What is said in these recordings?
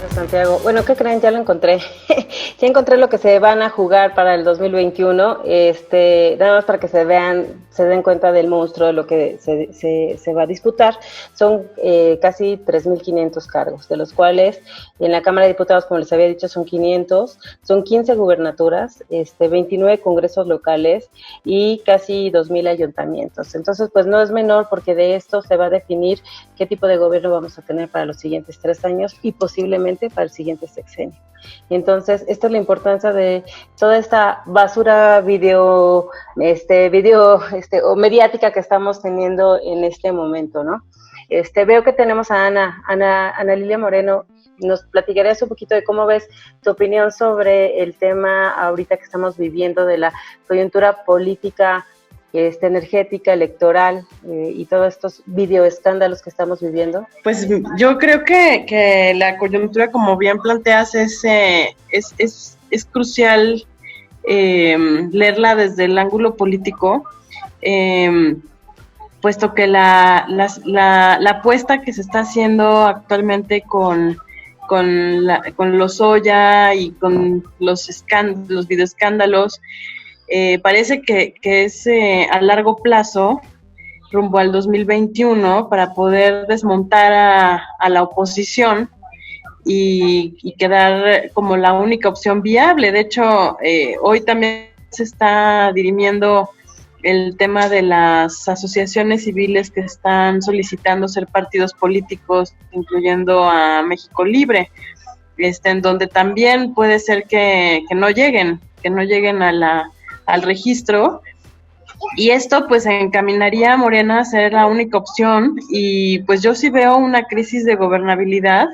gracias, Santiago. Bueno, ¿qué creen? Ya lo encontré. Ya encontré lo que se van a jugar para el 2021. Nada más para que se den cuenta del monstruo de lo que se va a disputar. Son casi 3.500 cargos, de los cuales en la Cámara de Diputados, como les había dicho, son 500. Son 15 gubernaturas, 29 congresos locales y casi 2.000 ayuntamientos. Entonces, pues no es menor, porque de esto se va a definir qué tipo de gobierno vamos a tener para los siguientes 3 años y posiblemente para el siguiente sexenio. Entonces, esta es la importancia de toda esta basura o mediática que estamos teniendo en este momento, ¿no? Veo que tenemos a Ana Lilia Moreno. ¿Nos platicarías un poquito de cómo ves tu opinión sobre el tema ahorita que estamos viviendo de la coyuntura política, energética, electoral, y todos estos videoescándalos que estamos viviendo? Pues yo creo que la coyuntura, como bien planteas, es crucial leerla desde el ángulo político, puesto que la apuesta que se está haciendo actualmente con Lozoya y con los videoescándalos, parece que es a largo plazo, rumbo al 2021, para poder desmontar a la oposición y quedar como la única opción viable. De hecho, hoy también se está dirimiendo el tema de las asociaciones civiles que están solicitando ser partidos políticos, incluyendo a México Libre, en donde también puede ser que no lleguen al registro, y esto pues encaminaría a Morena a ser la única opción. Y pues yo sí veo una crisis de gobernabilidad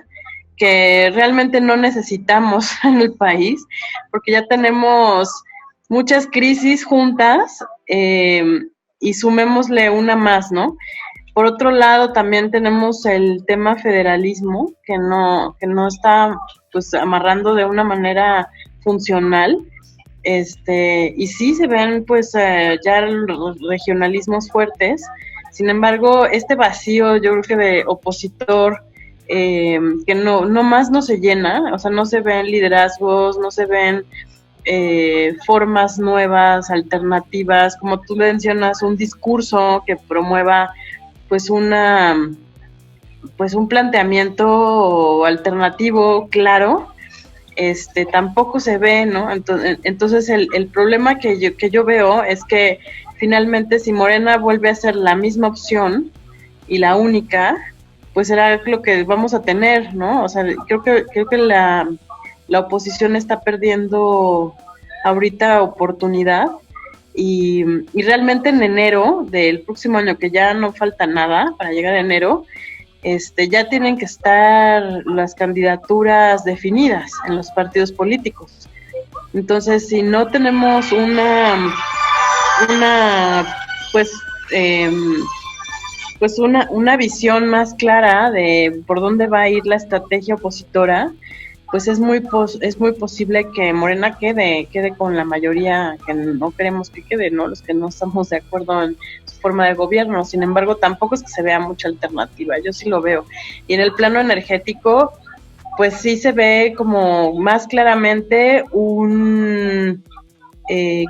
que realmente no necesitamos en el país, porque ya tenemos muchas crisis juntas, y sumémosle una más, ¿no? Por otro lado, también tenemos el tema federalismo, que no está pues amarrando de una manera funcional. Y sí se ven pues ya los regionalismos fuertes. Sin embargo, este vacío, yo creo que de opositor, que no más no se llena, o sea, no se ven liderazgos, no se ven formas nuevas, alternativas, como tú mencionas, un discurso que promueva pues un planteamiento alternativo claro. Tampoco se ve, ¿no? Entonces el problema que yo veo es que finalmente, si Morena vuelve a ser la misma opción y la única, pues será lo que vamos a tener, ¿no? O sea, creo que la oposición está perdiendo ahorita oportunidad, y realmente en enero del próximo año, que ya no falta nada para llegar a enero, ya tienen que estar las candidaturas definidas en los partidos políticos. Entonces, si no tenemos una visión más clara de por dónde va a ir la estrategia opositora, pues es muy posible que Morena quede con la mayoría que no queremos que quede, ¿no? Los que no estamos de acuerdo en su forma de gobierno. Sin embargo, tampoco es que se vea mucha alternativa, yo sí lo veo. Y en el plano energético, pues sí se ve como más claramente un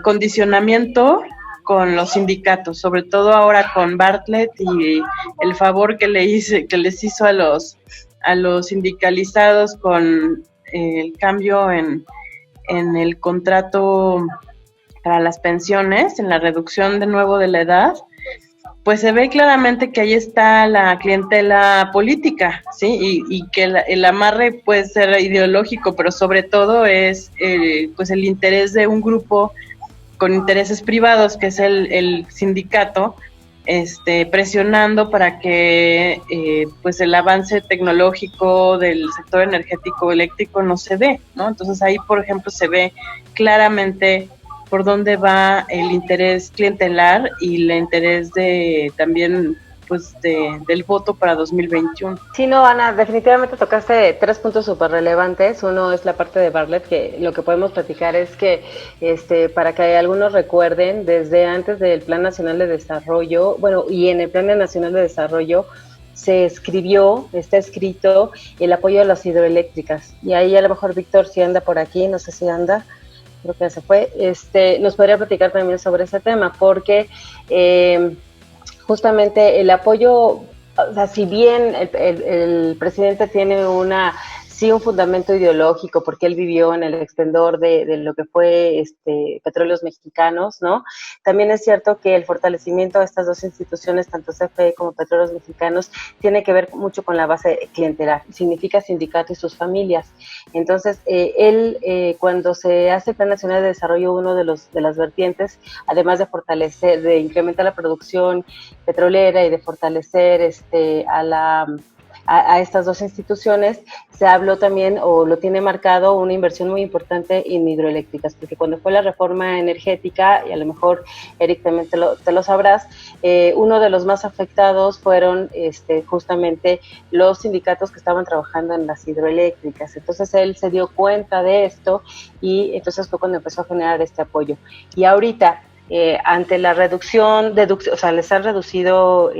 condicionamiento con los sindicatos, sobre todo ahora con Bartlett y el favor que les hizo a los sindicalizados con el cambio en el contrato para las pensiones, en la reducción de nuevo de la edad. Pues se ve claramente que ahí está la clientela política, ¿sí? Y que el amarre puede ser ideológico, pero sobre todo es pues el interés de un grupo con intereses privados, que es el sindicato, presionando para que pues el avance tecnológico del sector energético eléctrico no se dé, ¿no? Entonces ahí, por ejemplo, se ve claramente por dónde va el interés clientelar y el interés también pues del voto para 2021. Sí, no, Ana, definitivamente tocaste 3 puntos súper relevantes. Uno es la parte de Bartlett, que lo que podemos platicar es que, para que algunos recuerden, desde antes del Plan Nacional de Desarrollo, bueno, y en el Plan Nacional de Desarrollo, se escribió, está escrito el apoyo a las hidroeléctricas. Y ahí a lo mejor Víctor, si anda por aquí, no sé si anda, creo que ya se fue, nos podría platicar también sobre ese tema, porque justamente el apoyo, o sea, si bien el presidente tiene sí un fundamento ideológico, porque él vivió en el esplendor de lo que fue Petróleos Mexicanos, ¿no? También es cierto que el fortalecimiento de estas dos instituciones, tanto CFE como Petróleos Mexicanos, tiene que ver mucho con la base clientelar, significa sindicato y sus familias. Entonces, cuando se hace el Plan Nacional de Desarrollo, uno de las vertientes, además de fortalecer, de incrementar la producción petrolera y de fortalecer a estas dos instituciones, se habló también, o lo tiene marcado, una inversión muy importante en hidroeléctricas, porque cuando fue la reforma energética, y a lo mejor Eric también te lo sabrás, uno de los más afectados fueron justamente los sindicatos que estaban trabajando en las hidroeléctricas. Entonces él se dio cuenta de esto y entonces fue cuando empezó a generar este apoyo. Y ahorita, ante la reducción, o sea, les han reducido,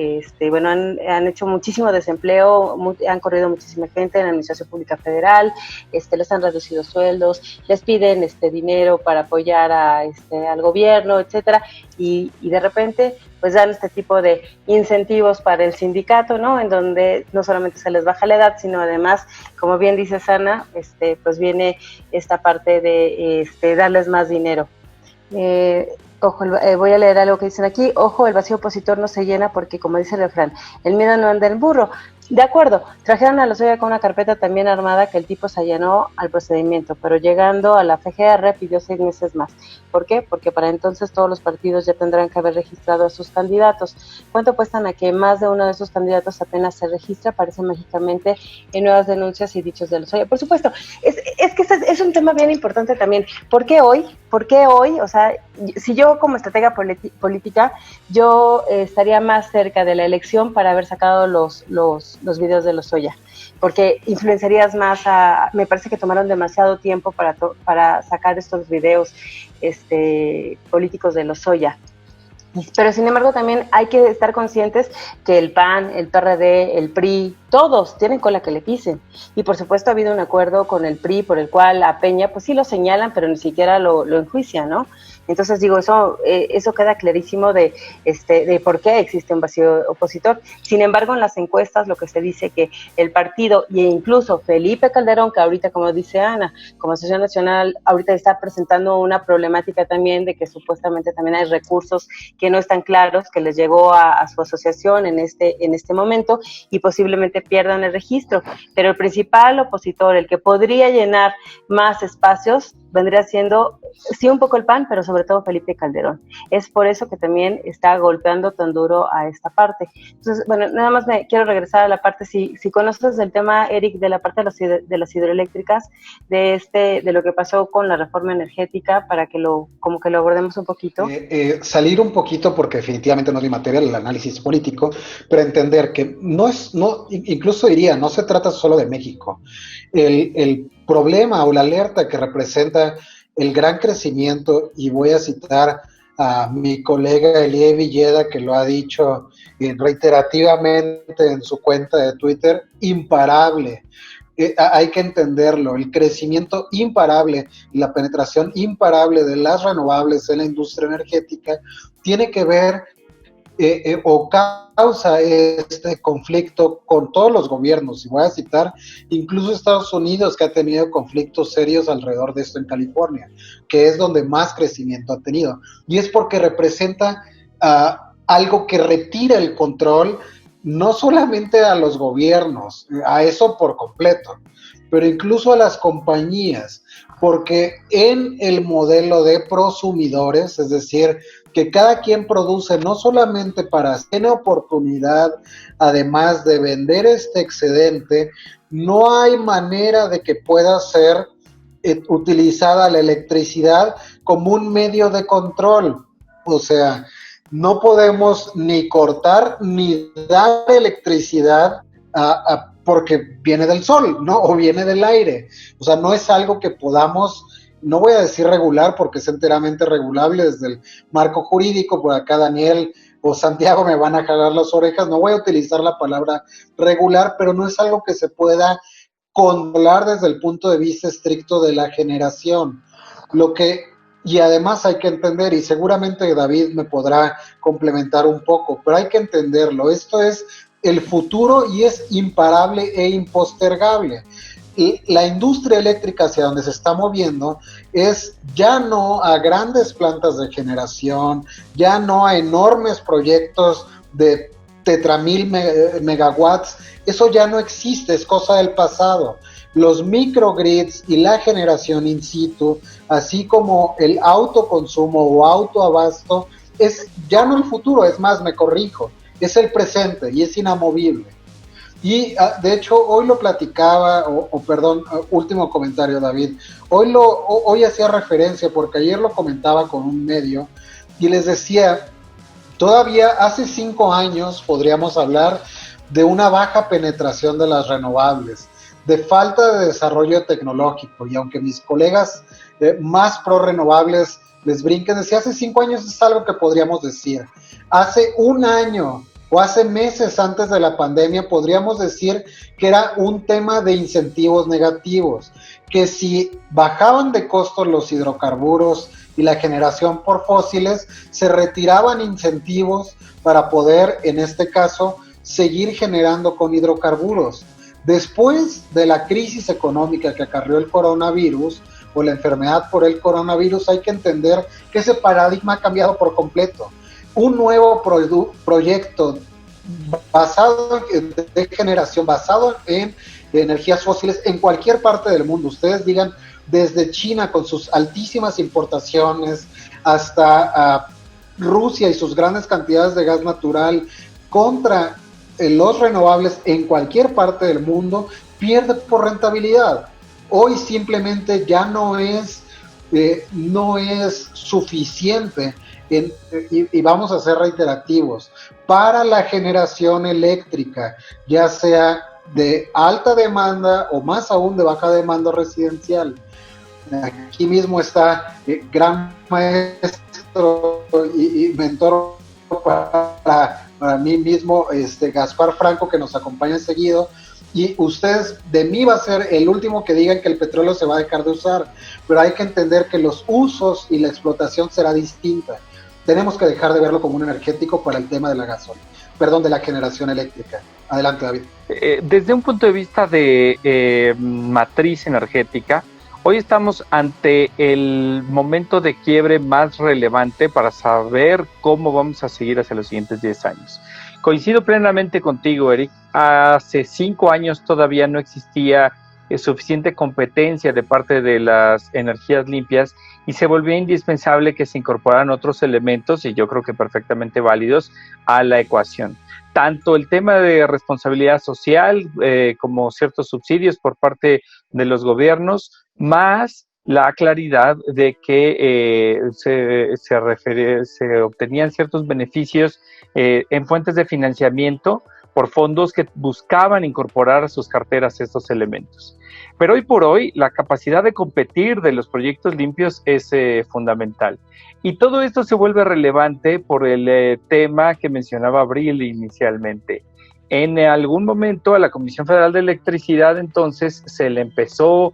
bueno, han hecho muchísimo desempleo, han corrido muchísima gente en la Administración Pública Federal, les han reducido sueldos, les piden dinero para apoyar al gobierno, etcétera, y de repente pues dan este tipo de incentivos para el sindicato, ¿no? En donde no solamente se les baja la edad, sino además, como bien dice Ana, pues viene esta parte de darles más dinero. Ojo, voy a leer algo que dicen aquí. Ojo, el vacío opositor no se llena porque, como dice el refrán, el miedo no anda en burro. De acuerdo, trajeron a Lozoya con una carpeta también armada que el tipo se allanó al procedimiento, pero llegando a la FGR pidió 6 meses más. ¿Por qué? Porque para entonces todos los partidos ya tendrán que haber registrado a sus candidatos. ¿Cuánto apuestan a que más de uno de esos candidatos apenas se registra? Aparece mágicamente en nuevas denuncias y dichos de Lozoya. Por supuesto, es que es un tema bien importante también. ¿Por qué hoy? O sea, si yo como estratega política, yo estaría más cerca de la elección para haber sacado los videos de Lozoya, porque influenciarías más me parece que tomaron demasiado tiempo para sacar estos videos políticos de Lozoya. Pero sin embargo también hay que estar conscientes que el PAN, el PRD, el PRI, todos tienen cola que le pisen. Y por supuesto ha habido un acuerdo con el PRI por el cual a Peña pues sí lo señalan, pero ni siquiera lo enjuician, ¿no? Entonces digo, eso queda clarísimo de por qué existe un vacío opositor. Sin embargo, en las encuestas lo que se dice que el partido, e incluso Felipe Calderón, que ahorita, como dice Ana, como Asociación Nacional, ahorita está presentando una problemática también de que supuestamente también hay recursos que no están claros, que les llegó a su asociación en este momento y posiblemente pierdan el registro. Pero el principal opositor, el que podría llenar más espacios, vendría siendo, sí, un poco el PAN, pero sobre todo Felipe Calderón. Es por eso que también está golpeando tan duro a esta parte. Entonces, bueno, nada más me quiero regresar a la parte, si conoces el tema, Eric, de la parte de las hidroeléctricas, de lo que pasó con la reforma energética, para que lo abordemos un poquito. Salir un poquito, porque definitivamente no es mi materia el análisis político, pero entender que incluso diría, no se trata solo de México. El problema o la alerta que representa el gran crecimiento, y voy a citar a mi colega Elie Villeda, que lo ha dicho reiterativamente en su cuenta de Twitter, imparable. Hay que entenderlo, el crecimiento imparable y la penetración imparable de las renovables en la industria energética tiene que ver o causa este conflicto con todos los gobiernos, y voy a citar incluso Estados Unidos, que ha tenido conflictos serios alrededor de esto en California, que es donde más crecimiento ha tenido, y es porque representa algo que retira el control no solamente a los gobiernos, a eso por completo, pero incluso a las compañías, porque en el modelo de prosumidores, es decir, que cada quien produce no solamente para tener oportunidad, además de vender este excedente, no hay manera de que pueda ser utilizada la electricidad como un medio de control. O sea, no podemos ni cortar ni dar electricidad porque viene del sol, ¿no? O viene del aire. O sea, no es algo que podamos, no voy a decir regular porque es enteramente regulable desde el marco jurídico. Por acá Daniel o Santiago me van a jalar las orejas, no voy a utilizar la palabra regular, pero no es algo que se pueda controlar desde el punto de vista estricto de la generación. Y además hay que entender, y seguramente David me podrá complementar un poco, pero hay que entenderlo, esto es el futuro y es imparable e impostergable. Y la industria eléctrica hacia donde se está moviendo es ya no a grandes plantas de generación, ya no a enormes proyectos de tetramil megawatts, eso ya no existe, es cosa del pasado. Los microgrids y la generación in situ, así como el autoconsumo o autoabasto, es ya no el futuro, es más, me corrijo, es el presente y es inamovible. Y de hecho hoy lo platicaba, último comentario, David, hoy hacía referencia porque ayer lo comentaba con un medio y les decía, todavía hace 5 años podríamos hablar de una baja penetración de las renovables, de falta de desarrollo tecnológico, y aunque mis colegas más pro renovables les brinquen, decía hace 5 años es algo que podríamos decir. Hace un año o hace meses antes de la pandemia podríamos decir que era un tema de incentivos negativos, que si bajaban de costo los hidrocarburos y la generación por fósiles, se retiraban incentivos para poder, en este caso, seguir generando con hidrocarburos. Después de la crisis económica que acarreó el coronavirus o la enfermedad por el coronavirus, hay que entender que ese paradigma ha cambiado por completo. Un nuevo proyecto basado de generación, basado en energías fósiles en cualquier parte del mundo. Ustedes digan, desde China con sus altísimas importaciones hasta Rusia y sus grandes cantidades de gas natural contra los renovables en cualquier parte del mundo, pierde por rentabilidad. Hoy simplemente ya no es suficiente y vamos a ser reiterativos para la generación eléctrica, ya sea de alta demanda o más aún de baja demanda residencial. Aquí mismo está gran maestro y mentor para mí mismo, Gaspar Franco, que nos acompaña seguido, y ustedes, de mí va a ser el último que digan que el petróleo se va a dejar de usar, pero hay que entender que los usos y la explotación será distinta. Tenemos que dejar de verlo como un energético para el tema de la de la generación eléctrica. Adelante, David. Desde un punto de vista de matriz energética, hoy estamos ante el momento de quiebre más relevante para saber cómo vamos a seguir hacia los siguientes 10 años. Coincido plenamente contigo, Eric. Hace 5 años todavía no existía suficiente competencia de parte de las energías limpias y se volvía indispensable que se incorporaran otros elementos, y yo creo que perfectamente válidos, a la ecuación. Tanto el tema de responsabilidad social como ciertos subsidios por parte de los gobiernos, más la claridad de que se obtenían ciertos beneficios en fuentes de financiamiento por fondos que buscaban incorporar a sus carteras estos elementos. Pero hoy por hoy la capacidad de competir de los proyectos limpios es fundamental. Y todo esto se vuelve relevante por el tema que mencionaba Abril inicialmente. En algún momento a la Comisión Federal de Electricidad entonces se le empezó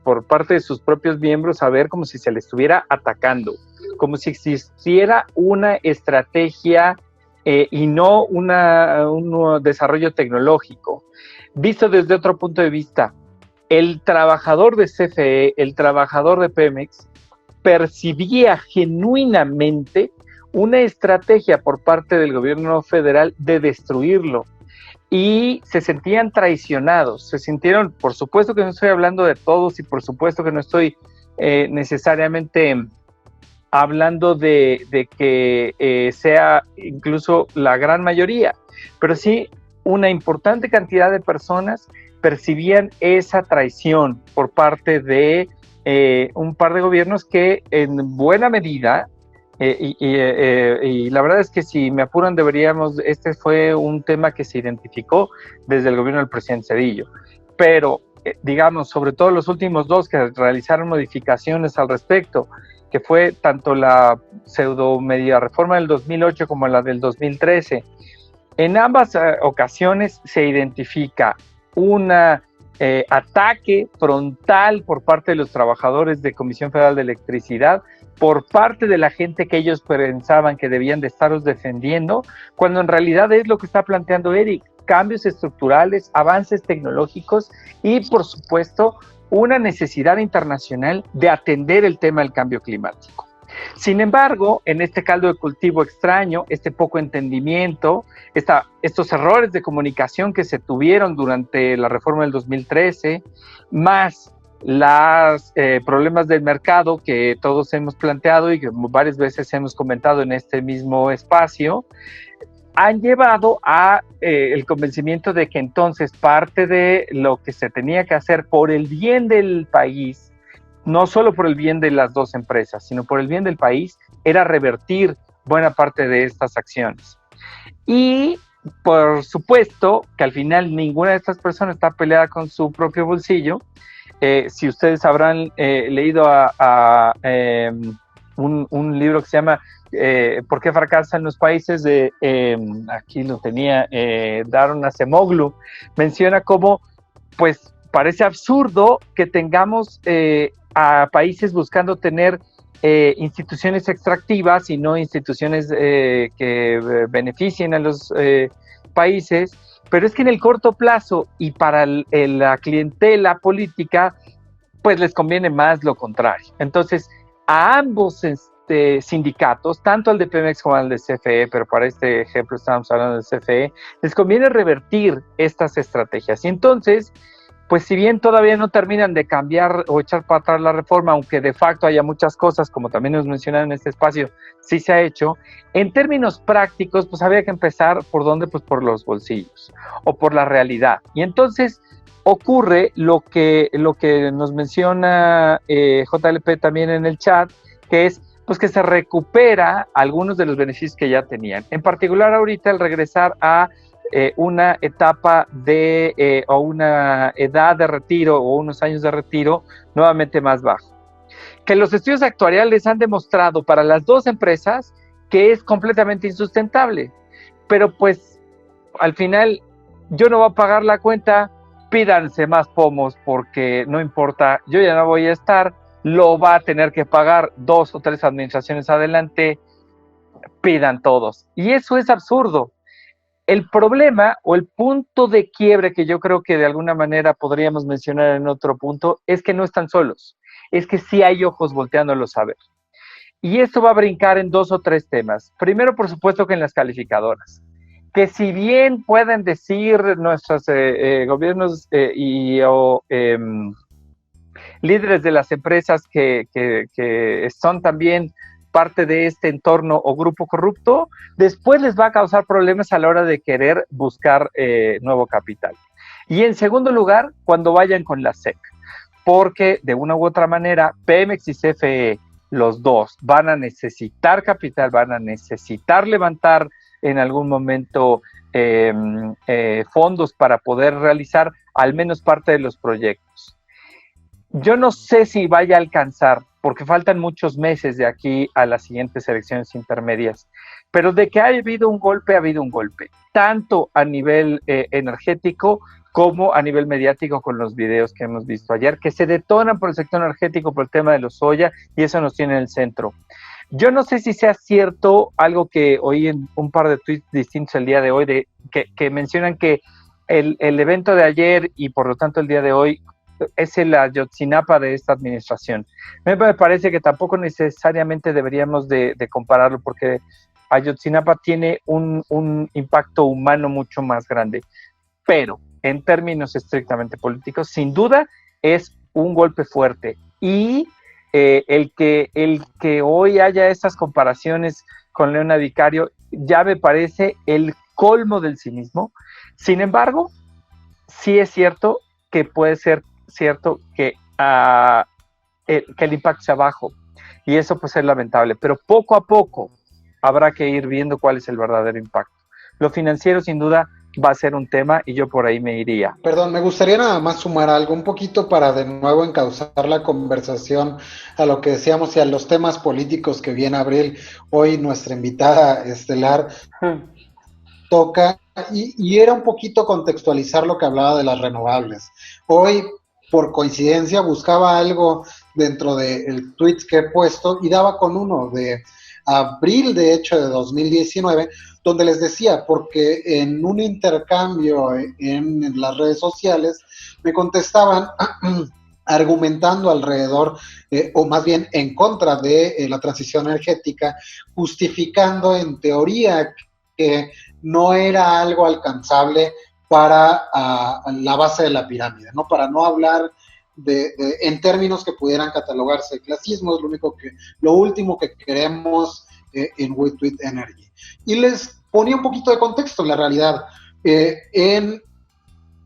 por parte de sus propios miembros a ver como si se le estuviera atacando, como si existiera una estrategia y no un desarrollo tecnológico. Visto desde otro punto de vista, el trabajador de CFE, el trabajador de Pemex, percibía genuinamente una estrategia por parte del gobierno federal de destruirlo y se sentían traicionados, se sintieron, por supuesto que no estoy hablando de todos y por supuesto que no estoy necesariamente hablando de que sea incluso la gran mayoría, pero sí una importante cantidad de personas percibían esa traición por parte de un par de gobiernos que en buena medida, y la verdad es que si me apuran este fue un tema que se identificó desde el gobierno del presidente Zedillo, pero digamos, sobre todo los últimos dos que realizaron modificaciones al respecto, que fue tanto la pseudo media reforma del 2008 como la del 2013. En ambas ocasiones se identifica un ataque frontal por parte de los trabajadores de Comisión Federal de Electricidad, por parte de la gente que ellos pensaban que debían de estarlos defendiendo, cuando en realidad es lo que está planteando Eric: cambios estructurales, avances tecnológicos y, por supuesto, una necesidad internacional de atender el tema del cambio climático. Sin embargo, en este caldo de cultivo extraño, este poco entendimiento, estos errores de comunicación que se tuvieron durante la reforma del 2013, más los problemas del mercado que todos hemos planteado y que varias veces hemos comentado en este mismo espacio, han llevado a el convencimiento de que entonces parte de lo que se tenía que hacer por el bien del país, no solo por el bien de las dos empresas, sino por el bien del país, era revertir buena parte de estas acciones. Y por supuesto que al final ninguna de estas personas está peleada con su propio bolsillo. Si ustedes habrán leído un libro que se llama ¿Por qué fracasan los países? Aquí lo tenía, Daron Acemoglu, menciona cómo pues parece absurdo que tengamos a países buscando tener instituciones extractivas y no instituciones que beneficien a los países, pero es que en el corto plazo y para la clientela política, pues les conviene más lo contrario. Entonces, a ambos sindicatos, tanto al de Pemex como al de CFE, pero para este ejemplo estamos hablando del CFE, les conviene revertir estas estrategias. Y entonces, pues si bien todavía no terminan de cambiar o echar para atrás la reforma, aunque de facto haya muchas cosas, como también nos mencionaron en este espacio, sí se ha hecho, en términos prácticos, pues había que empezar ¿por dónde? Pues por los bolsillos o por la realidad. Y entonces ocurre lo que nos menciona JLP también en el chat, que es pues que se recupera algunos de los beneficios que ya tenían. En particular ahorita el regresar a una etapa o una edad de retiro o unos años de retiro nuevamente más bajo. Que los estudios actuariales han demostrado para las dos empresas que es completamente insustentable, pero pues al final yo no voy a pagar la cuenta, pídanse más pomos porque no importa, yo ya no voy a estar, lo va a tener que pagar 2 o 3 administraciones adelante, pidan todos. Y eso es absurdo. El problema o el punto de quiebre que yo creo que de alguna manera podríamos mencionar en otro punto es que no están solos, es que sí hay ojos volteándolos a ver. Y esto va a brincar en 2 o 3 temas. Primero, por supuesto que en las calificadoras, que si bien pueden decir nuestros gobiernos líderes de las empresas que son también parte de este entorno o grupo corrupto, después les va a causar problemas a la hora de querer buscar nuevo capital. Y en segundo lugar, cuando vayan con la SEC, porque de una u otra manera, Pemex y CFE, los dos, van a necesitar capital, van a necesitar levantar en algún momento fondos para poder realizar al menos parte de los proyectos. Yo no sé si vaya a alcanzar, porque faltan muchos meses de aquí a las siguientes elecciones intermedias, pero de que ha habido un golpe, tanto a nivel energético como a nivel mediático con los videos que hemos visto ayer, que se detonan por el sector energético por el tema de los soya, y eso nos tiene en el centro. Yo no sé si sea cierto algo que oí en un par de tweets distintos el día de hoy, que mencionan que el evento de ayer y por lo tanto el día de hoy es el Ayotzinapa de esta administración. Me parece que tampoco necesariamente deberíamos de compararlo, porque Ayotzinapa tiene un impacto humano mucho más grande, pero en términos estrictamente políticos, sin duda es un golpe fuerte. Y el que hoy haya estas comparaciones con Leona Vicario ya me parece el colmo del cinismo. Sin embargo, sí es cierto que puede ser cierto que el impacto sea bajo, y eso puede ser lamentable, pero poco a poco habrá que ir viendo cuál es el verdadero impacto. Lo financiero sin duda va a ser un tema y yo por ahí me iría. Perdón, me gustaría nada más sumar algo un poquito para de nuevo encauzar la conversación a lo que decíamos y a los temas políticos que viene Abril, hoy nuestra invitada estelar toca, y era un poquito contextualizar lo que hablaba de las renovables. Hoy, por coincidencia, buscaba algo dentro del tweet que he puesto y daba con uno de abril, de hecho, de 2019, donde les decía, porque en un intercambio en las redes sociales me contestaban argumentando alrededor, o más bien en contra de la transición energética, justificando en teoría que no era algo alcanzable para la base de la pirámide, ¿no? Para no hablar en términos que pudieran catalogarse de clasismo, es lo último que queremos en We Tweet Energy. Y les ponía un poquito de contexto en la realidad.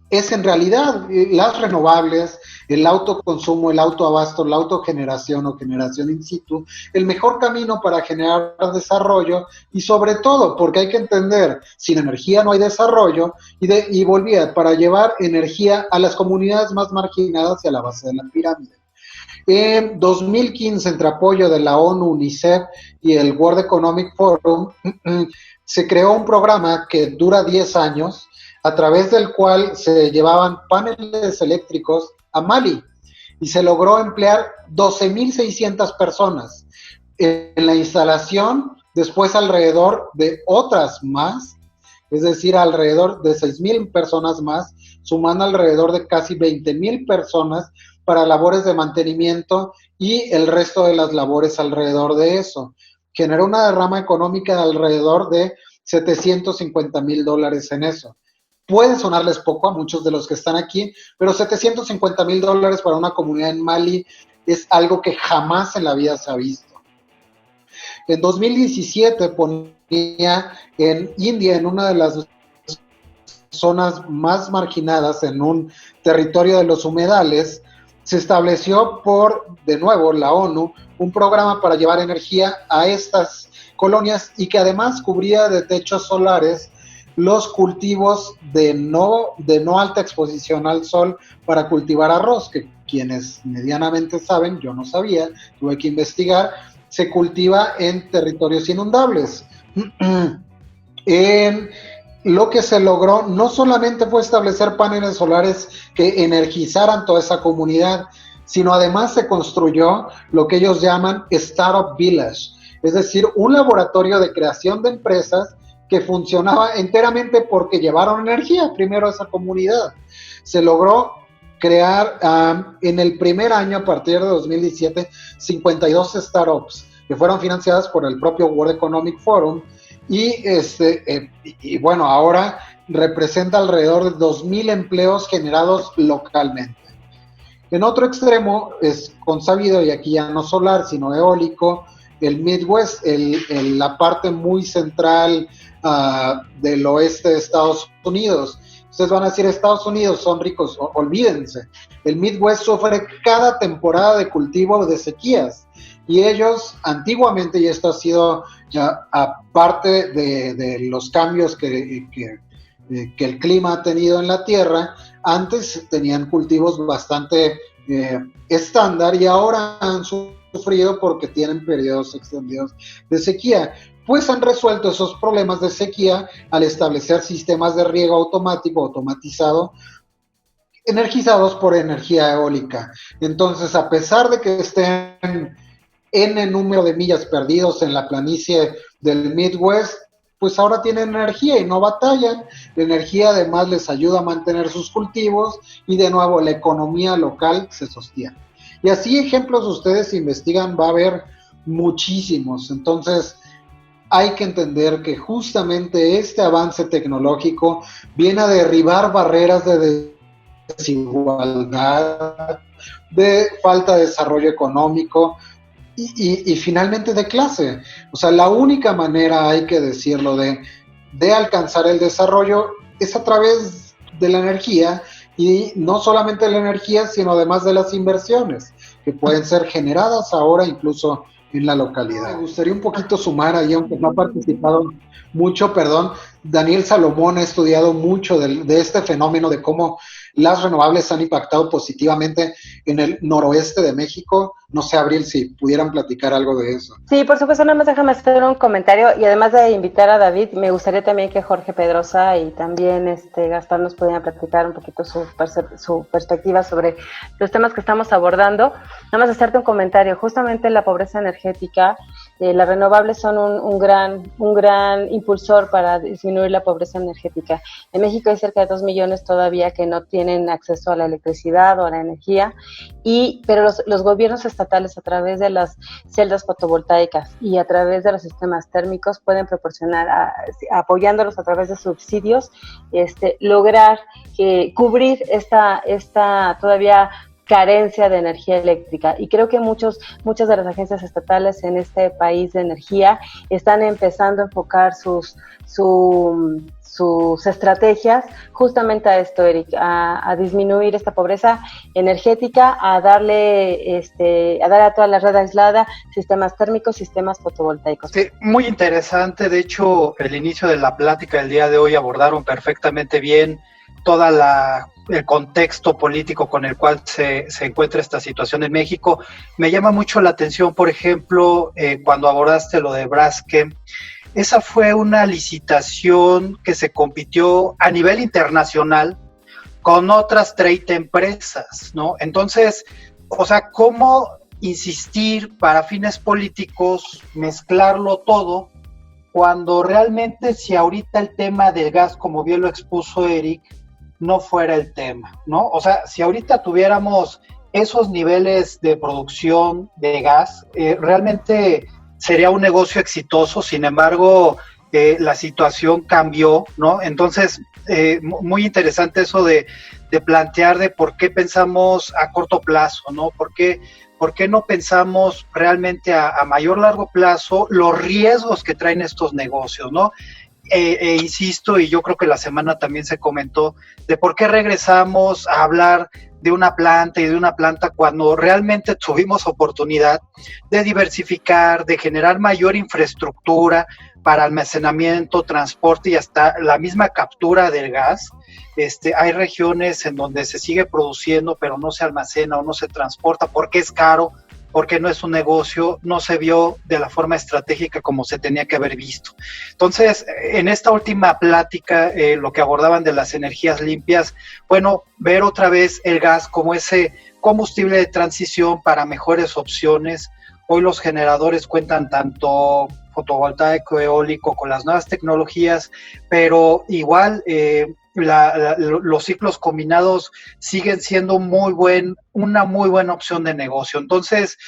Es en realidad las renovables, el autoconsumo, el autoabasto, la autogeneración o generación in situ, el mejor camino para generar desarrollo y sobre todo, porque hay que entender, sin energía no hay desarrollo, y volvía, para llevar energía a las comunidades más marginadas y a la base de la pirámide. En 2015, entre apoyo de la ONU, UNICEF y el World Economic Forum, se creó un programa que dura 10 años, a través del cual se llevaban paneles eléctricos a Mali y se logró emplear 12.600 personas en la instalación, después alrededor de otras más, es decir, alrededor de 6.000 personas más, sumando alrededor de casi 20.000 personas para labores de mantenimiento y el resto de las labores alrededor de eso. Generó una derrama económica de alrededor de $750,000 en eso. Puede sonarles poco a muchos de los que están aquí, pero $750,000 para una comunidad en Mali es algo que jamás en la vida se ha visto. En 2017 ponía en India, en una de las zonas más marginadas, en un territorio de los humedales, se estableció de nuevo, la ONU, un programa para llevar energía a estas colonias y que además cubría de techos solares los cultivos de no alta exposición al sol para cultivar arroz, que quienes medianamente saben, yo no sabía, tuve que investigar, se cultiva en territorios inundables. Lo que se logró no solamente fue establecer paneles solares que energizaran toda esa comunidad, sino además se construyó lo que ellos llaman Startup Village, es decir, un laboratorio de creación de empresas que funcionaba enteramente porque llevaron energía primero a esa comunidad. Se logró crear en el primer año, a partir de 2017, 52 startups que fueron financiadas por el propio World Economic Forum y bueno, ahora representa alrededor de 2,000 empleos generados localmente. En otro extremo es consabido, y aquí ya no solar, sino eólico, el Midwest, la parte muy central del oeste de Estados Unidos. Ustedes van a decir, Estados Unidos son ricos, olvídense. El Midwest sufre cada temporada de cultivo de sequías. Y ellos antiguamente, y esto ha sido ya aparte de los cambios que el clima ha tenido en la tierra, antes tenían cultivos bastante estándar y ahora han sufrido porque tienen periodos extendidos de sequía. Pues han resuelto esos problemas de sequía al establecer sistemas de riego automatizado, energizados por energía eólica. Entonces, a pesar de que estén N número de millas perdidos en la planicie del Midwest, pues ahora tienen energía y no batallan. La energía además les ayuda a mantener sus cultivos y de nuevo la economía local se sostiene. Y así ejemplos ustedes investigan, va a haber muchísimos. Entonces hay que entender que justamente este avance tecnológico viene a derribar barreras de desigualdad, de falta de desarrollo económico y finalmente de clase. O sea, la única manera, hay que decirlo, de alcanzar el desarrollo es a través de la energía, y no solamente de la energía, sino además de las inversiones que pueden ser generadas ahora incluso en la localidad. Me gustaría un poquito sumar ahí, aunque no ha participado mucho, Daniel Salomón ha estudiado mucho de este fenómeno de cómo las renovables han impactado positivamente en el noroeste de México. No sé, Abril, si pudieran platicar algo de eso. Sí, por supuesto, nada más déjame hacer un comentario, y además de invitar a David, me gustaría también que Jorge Pedrosa y también Gaspar nos pudieran platicar un poquito su perspectiva sobre los temas que estamos abordando. Nada más hacerte un comentario, justamente la pobreza energética, las renovables son un gran impulsor para disminuir la pobreza energética. En México hay cerca de 2 millones todavía que no tienen acceso a la electricidad o a la energía, pero los gobiernos estatales, a través de las celdas fotovoltaicas y a través de los sistemas térmicos, pueden proporcionar, apoyándolos a través de subsidios, lograr cubrir esta todavía carencia de energía eléctrica. Y creo que muchas de las agencias estatales en este país de energía están empezando a enfocar sus estrategias justamente a esto, Eric, a disminuir esta pobreza energética, a darle a toda la red aislada sistemas térmicos, sistemas fotovoltaicos. Sí, muy interesante. De hecho, el inicio de la plática del día de hoy abordaron perfectamente bien toda el contexto político con el cual se encuentra esta situación en México. Me llama mucho la atención, por ejemplo, cuando abordaste lo de Braskem. Esa fue una licitación que se compitió a nivel internacional con otras 30 empresas, ¿no? Entonces, o sea, ¿cómo insistir para fines políticos, mezclarlo todo, cuando realmente si ahorita el tema del gas, como bien lo expuso Eric, no fuera el tema, ¿no? O sea, si ahorita tuviéramos esos niveles de producción de gas, realmente sería un negocio exitoso. Sin embargo, la situación cambió, ¿no? Entonces, muy interesante eso de plantear de por qué pensamos a corto plazo, ¿no? ¿Por qué no pensamos realmente a mayor largo plazo los riesgos que traen estos negocios, ¿no? Insisto, y yo creo que la semana también se comentó, de por qué regresamos a hablar de una planta y de una planta cuando realmente tuvimos oportunidad de diversificar, de generar mayor infraestructura para almacenamiento, transporte y hasta la misma captura del gas. Hay regiones en donde se sigue produciendo, pero no se almacena o no se transporta porque es caro, porque no es un negocio, no se vio de la forma estratégica como se tenía que haber visto. Entonces, en esta última plática, lo que abordaban de las energías limpias, bueno, ver otra vez el gas como ese combustible de transición para mejores opciones. Hoy los generadores cuentan tanto fotovoltaico, eólico, con las nuevas tecnologías, pero igual los ciclos combinados siguen siendo una muy buena opción de negocio. Entonces,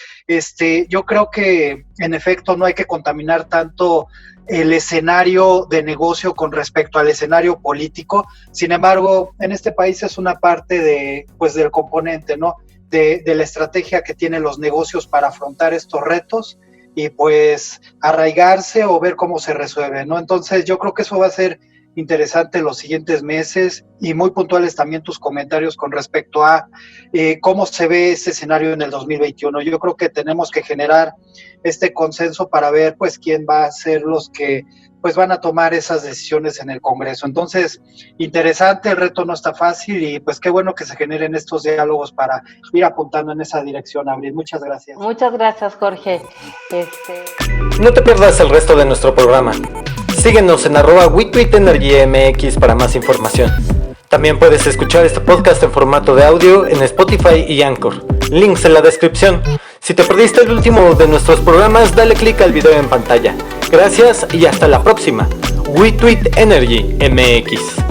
yo creo que en efecto no hay que contaminar tanto el escenario de negocio con respecto al escenario político. Sin embargo, en este país es una parte del componente, ¿no? De la estrategia que tienen los negocios para afrontar estos retos y pues arraigarse o ver cómo se resuelve, ¿no? Entonces yo creo que eso va a ser interesante los siguientes meses, y muy puntuales también tus comentarios con respecto a cómo se ve ese escenario en el 2021. Yo creo que tenemos que generar este consenso para ver pues quién va a ser los que pues van a tomar esas decisiones en el Congreso. Entonces, interesante, el reto no está fácil y pues qué bueno que se generen estos diálogos para ir apuntando en esa dirección, Abril. Muchas gracias. Muchas gracias, Jorge. No te pierdas el resto de nuestro programa. Síguenos en @WeTweetEnergyMX para más información. También puedes escuchar este podcast en formato de audio en Spotify y Anchor. Links en la descripción. Si te perdiste el último de nuestros programas, dale clic al video en pantalla. Gracias y hasta la próxima. WeTweetEnergyMX.